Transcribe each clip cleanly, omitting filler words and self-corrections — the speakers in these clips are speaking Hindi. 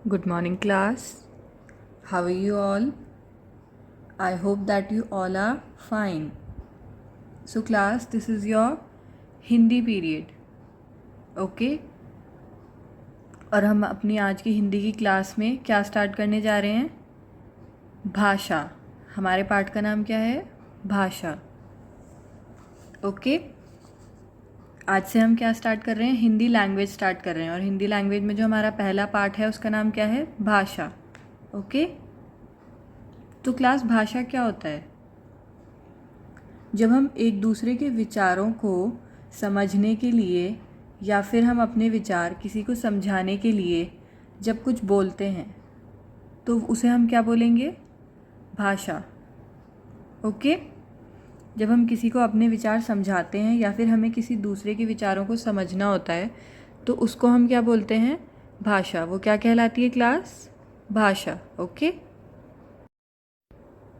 Good morning, class. How are you all? I hope that you all are fine. So, class, this is your Hindi period. Okay? और हम अपनी आज की हिंदी की क्लास में क्या स्टार्ट करने जा रहे हैं? भाषा. हमारे पाठ का नाम क्या है? भाषा. ओके? आज से हम क्या स्टार्ट कर रहे हैं? हिंदी लैंग्वेज स्टार्ट कर रहे हैं. और हिंदी लैंग्वेज में जो हमारा पहला पार्ट है उसका नाम क्या है? भाषा. ओके? तो क्लास, भाषा क्या होता है? जब हम एक दूसरे के विचारों को समझने के लिए या फिर हम अपने विचार किसी को समझाने के लिए जब कुछ बोलते हैं तो उसे हम क्या बोलेंगे? भाषा. ओके? जब हम किसी को अपने विचार समझाते हैं या फिर हमें किसी दूसरे के विचारों को समझना होता है तो उसको हम क्या बोलते हैं? भाषा. वो क्या कहलाती है क्लास? भाषा. ओके?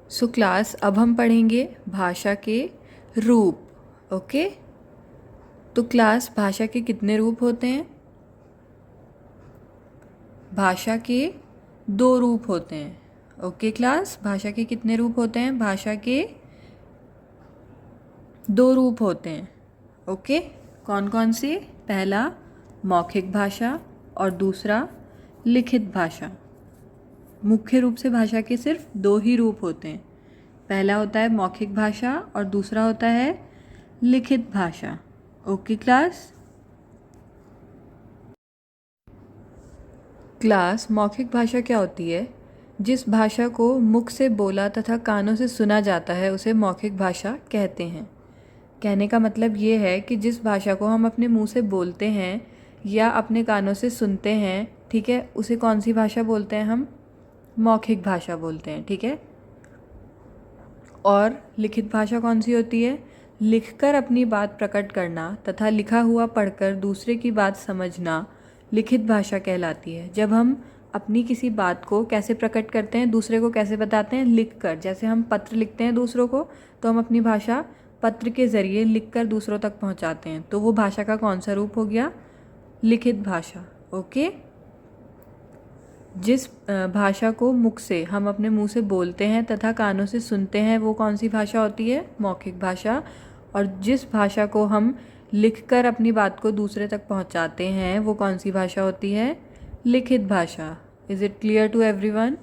सो क्लास, अब हम पढ़ेंगे भाषा के रूप. ओके? तो क्लास, भाषा के कितने रूप होते हैं? भाषा के 2 रूप होते हैं. ओके क्लास, भाषा के कितने रूप होते हैं? भाषा के 2 रूप होते हैं. ओके? कौन कौन से? पहला मौखिक भाषा और दूसरा लिखित भाषा. मुख्य रूप से भाषा के सिर्फ 2 ही रूप होते हैं. पहला होता है मौखिक भाषा और दूसरा होता है लिखित भाषा. Okay class? क्लास, मौखिक भाषा क्या होती है? जिस भाषा को मुख से बोला तथा कानों से सुना जाता है उसे मौखिक भाषा कहते हैं. कहने का मतलब ये है कि जिस भाषा को हम अपने मुंह से बोलते हैं या अपने कानों से सुनते हैं, ठीक है, उसे कौन सी भाषा बोलते हैं हम? मौखिक भाषा बोलते हैं. ठीक है? और लिखित भाषा कौन सी होती है? लिखकर अपनी बात प्रकट करना तथा लिखा हुआ पढ़कर दूसरे की बात समझना लिखित भाषा कहलाती है. जब हम अपनी किसी बात को कैसे प्रकट करते हैं, दूसरे को कैसे बताते हैं? लिखकर. जैसे हम पत्र लिखते हैं दूसरों को, तो हम अपनी भाषा पत्र के ज़रिए लिखकर दूसरों तक पहुंचाते हैं. तो वो भाषा का कौन सा रूप हो गया? लिखित भाषा. ओके? जिस भाषा को मुख से हम अपने मुंह से बोलते हैं तथा कानों से सुनते हैं वो कौन सी भाषा होती है? मौखिक भाषा. और जिस भाषा को हम लिखकर अपनी बात को दूसरे तक पहुंचाते हैं वो कौन सी भाषा होती है? लिखित भाषा. Is it clear to everyone?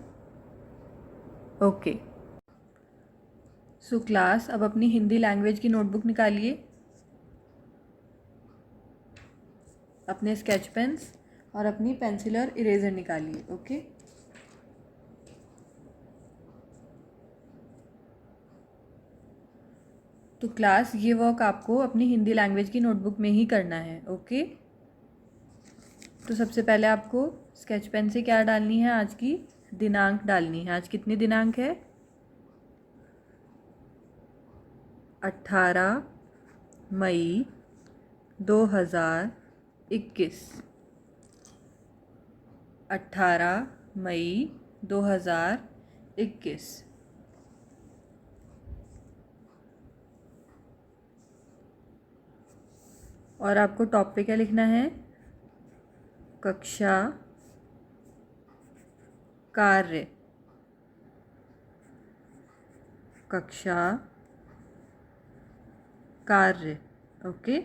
Okay. So class, अब अपनी हिंदी लैंग्वेज की नोटबुक निकालिए, अपने स्केच पेन्स और अपनी पेंसिल और इरेज़र निकालिए. ओके? तो क्लास, ये वर्क आपको अपनी हिंदी लैंग्वेज की नोटबुक में ही करना है. ओके? तो सबसे पहले आपको स्केच पेन से क्या डालनी है? आज की दिनांक डालनी है. आज कितनी दिनांक है? 18 मई 2021. 18 मई 2021. और आपको टॉप पे क्या लिखना है? कक्षा कार्य. कक्षा कार्य. ओके?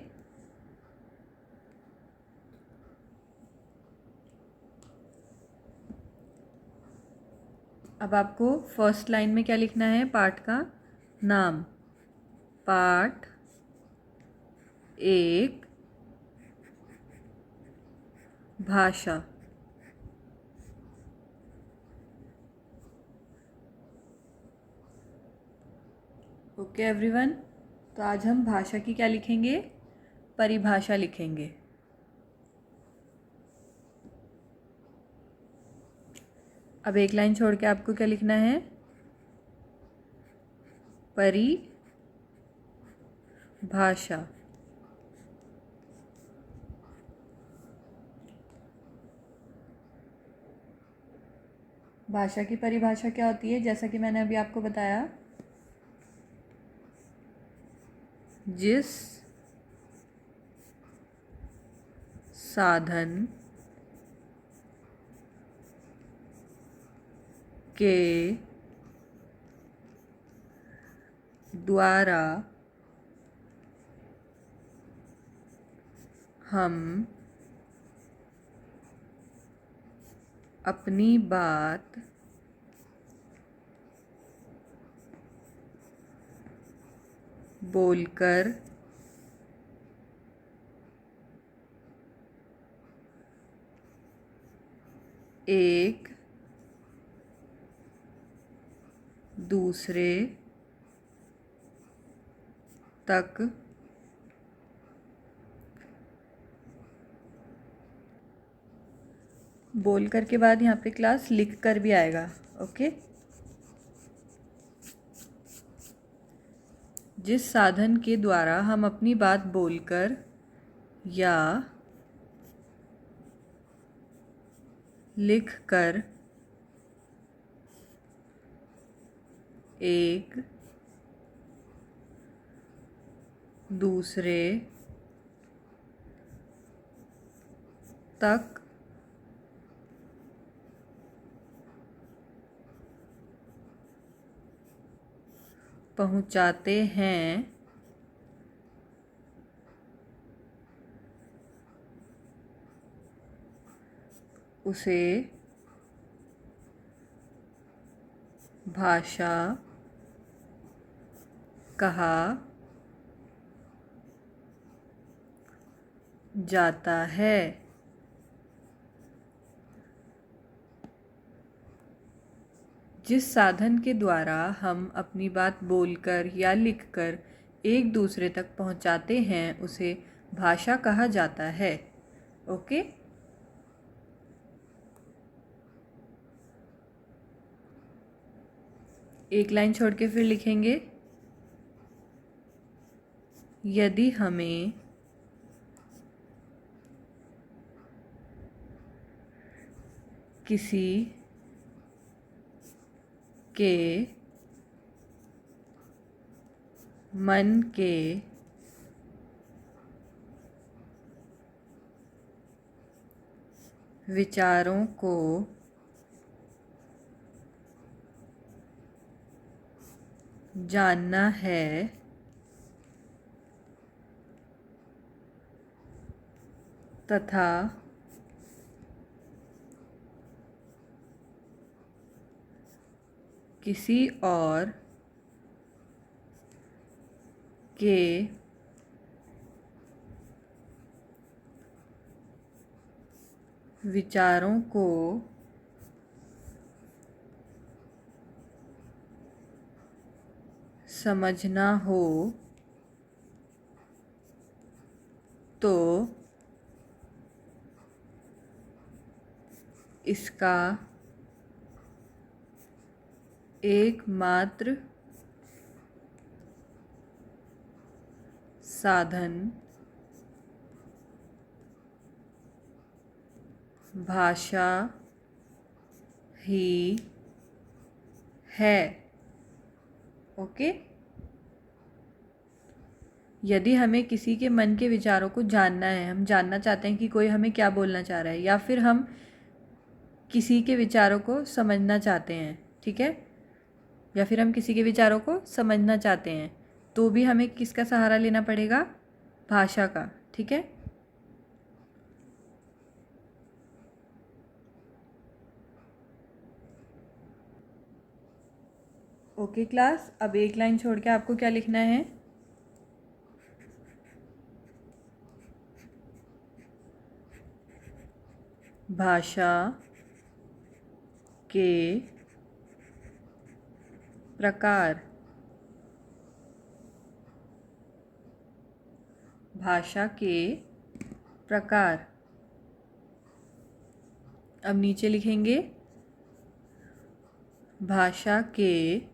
अब आपको फर्स्ट लाइन में क्या लिखना है? पाठ का नाम. पाठ 1 भाषा. Okay everyone? तो आज हम भाषा की क्या लिखेंगे? परिभाषा लिखेंगे. अब एक लाइन छोड़ के आपको क्या लिखना है? परिभाषा. भाषा की परिभाषा क्या होती है? जैसा कि मैंने अभी आपको बताया, जिस साधन के द्वारा हम अपनी बात बोलकर एक दूसरे तक बोलकर के बाद यहाँ पे क्लास लिख कर भी आएगा। ओके, जिस साधन के द्वारा हम अपनी बात बोलकर या लिख कर एक दूसरे तक पहुंचाते हैं, उसे भाषा कहा जाता है। जिस साधन के द्वारा हम अपनी बात बोलकर या लिखकर एक दूसरे तक पहुंचाते हैं, उसे भाषा कहा जाता है। ओके, एक लाइन छोड़ के फिर लिखेंगे, यदि हमें किसी के मन के विचारों को जानना है तथा किसी और के विचारों को समझना हो तो इसका एकमात्र साधन भाषा ही है। ओके, यदि हमें किसी के मन के विचारों को जानना है, हम जानना चाहते हैं कि कोई हमें क्या बोलना चाह रहा है, या फिर हम किसी के विचारों को समझना चाहते हैं, ठीक है, या फिर हम किसी के विचारों को समझना चाहते हैं, तो भी हमें किसका सहारा लेना पड़ेगा? भाषा का। ठीक है, ओके क्लास, अब एक लाइन छोड़ के आपको क्या लिखना है? भाषा के प्रकार। भाषा के प्रकार। अब नीचे लिखेंगे भाषा के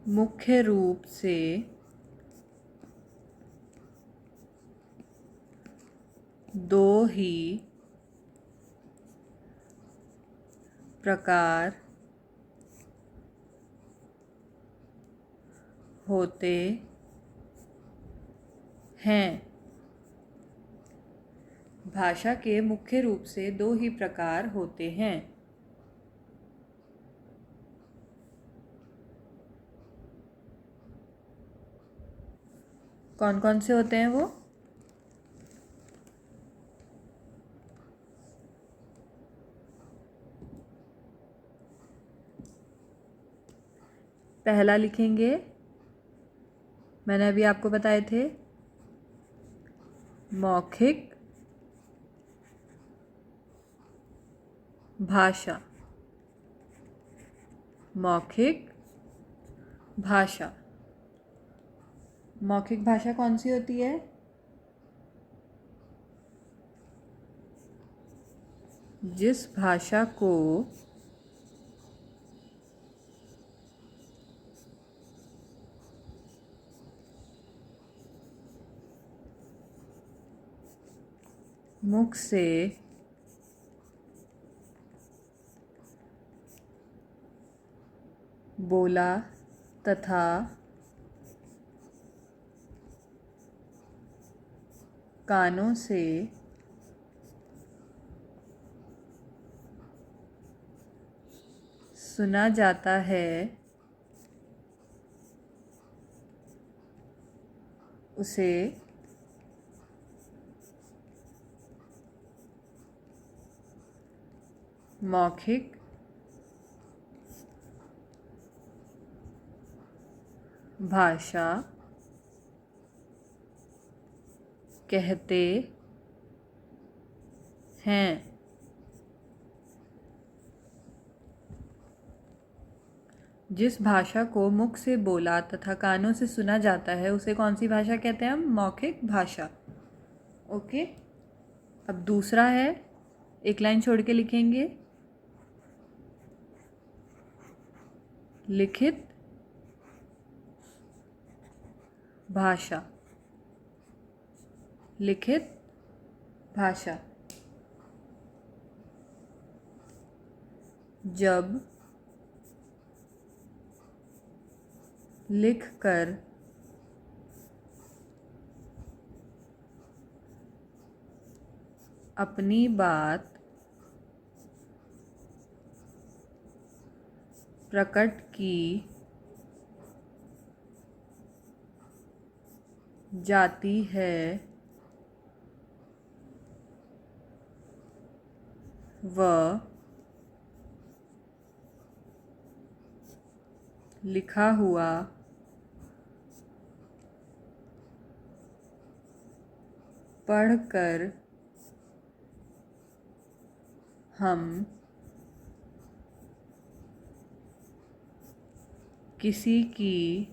मुख्य रूप से दो ही प्रकार होते हैं, भाषा के मुख्य रूप से दो ही प्रकार होते हैं। कौन कौन से होते हैं वो? पहला लिखेंगे, मैंने अभी आपको बताए थे, मौखिक भाषा। मौखिक भाषा। मौखिक भाषा कौन सी होती है? जिस भाषा को मुख से बोला तथा कानों से सुना जाता है, उसे मौखिक भाषा कहते हैं। जिस भाषा को मुख से बोला तथा कानों से सुना जाता है उसे कौन सी भाषा कहते हैं हम? मौखिक भाषा। ओके, अब दूसरा है, एक लाइन छोड़ के लिखेंगे, लिखित भाषा। लिखित भाषा। जब लिखकर अपनी बात प्रकट की जाती है वह लिखा हुआ पढ़कर हम किसी की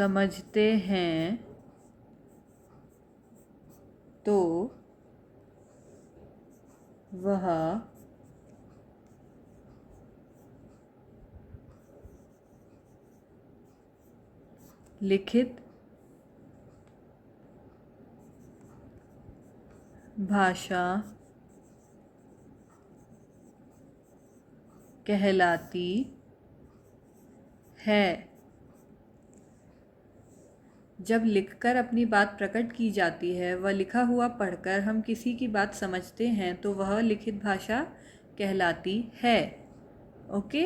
बात समझते हैं तो वह लिखित भाषा कहलाती है। जब लिखकर अपनी बात प्रकट की जाती है, वह लिखा हुआ पढ़कर हम किसी की बात समझते हैं तो वह लिखित भाषा कहलाती है। ओके,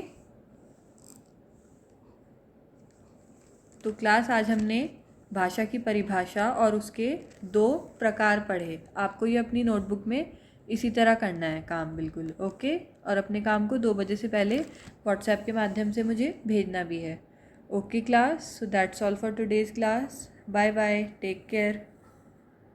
तो क्लास आज हमने भाषा की परिभाषा और उसके दो प्रकार पढ़े। आपको ये अपनी नोटबुक में इसी तरह करना है काम, बिल्कुल। ओके, और अपने काम को 2 बजे से पहले व्हाट्सएप के माध्यम से मुझे भेजना भी है। Okay class, so that's all for today's class. Bye bye, take care.